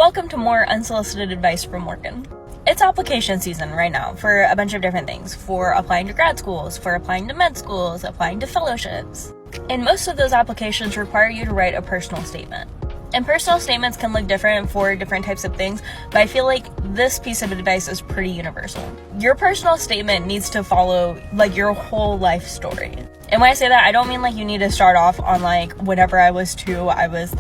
Welcome to more unsolicited advice from Morgan. It's application season right now for a bunch of different things, for applying to grad schools, for applying to med schools, applying to fellowships. And most of those applications require you to write a personal statement. And personal statements can look different for different types of things, but I feel like this piece of advice is pretty universal. Your personal statement needs to follow your whole life story. And when I say that, I don't mean you need to start off on whenever I was 2, I was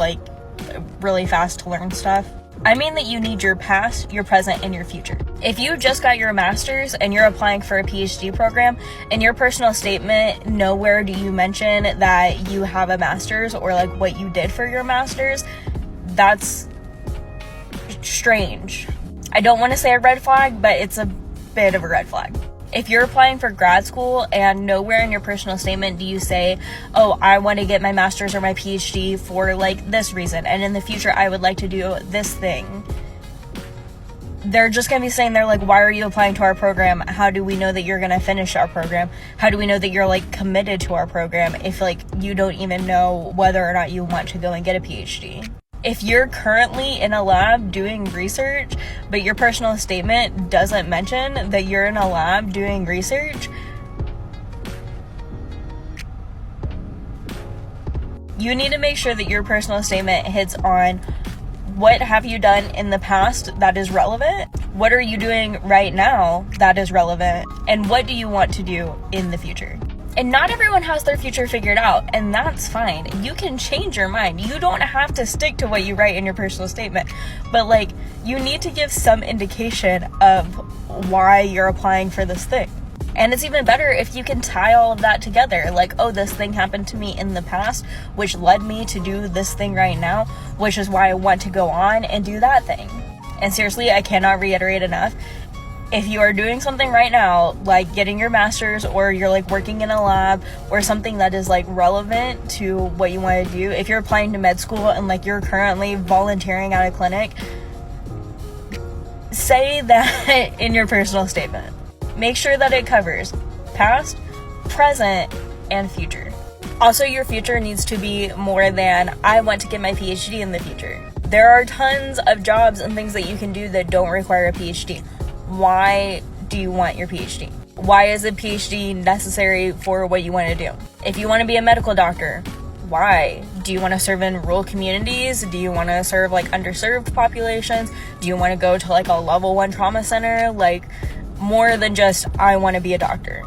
really fast to learn stuff. I mean that you need your past, your present, and your future. If you just got your master's and you're applying for a PhD program, in your personal statement, nowhere do you mention that you have a master's or what you did for your master's, that's strange. I don't want to say a red flag, but it's a bit of a red flag. If you're applying for grad school and nowhere in your personal statement do you say, oh, I want to get my master's or my PhD for this reason, and in the future I would like to do this thing, they're just going to be saying why are you applying to our program? How do we know that you're going to finish our program? How do we know that you're committed to our program if you don't even know whether or not you want to go and get a PhD? If you're currently in a lab doing research, but your personal statement doesn't mention that you're in a lab doing research, you need to make sure that your personal statement hits on what have you done in the past that is relevant, what are you doing right now that is relevant, and what do you want to do in the future. And not everyone has their future figured out, and that's fine. You can change your mind. You don't have to stick to what you write in your personal statement, but you need to give some indication of why you're applying for this thing. And it's even better if you can tie all of that together. Oh, this thing happened to me in the past, which led me to do this thing right now, which is why I want to go on and do that thing. And seriously, I cannot reiterate enough. If you are doing something right now, getting your master's, or you're working in a lab, or something that is relevant to what you want to do, if you're applying to med school and you're currently volunteering at a clinic, say that in your personal statement. Make sure that it covers past, present, and future. Also, your future needs to be more than, I want to get my PhD in the future. There are tons of jobs and things that you can do that don't require a PhD. Why do you want your PhD? Why is a PhD necessary for what you want to do? If you want to be a medical doctor, why? Do you want to serve in rural communities? Do you want to serve underserved populations? Do you want to go to a level 1 trauma center? More than just, I want to be a doctor.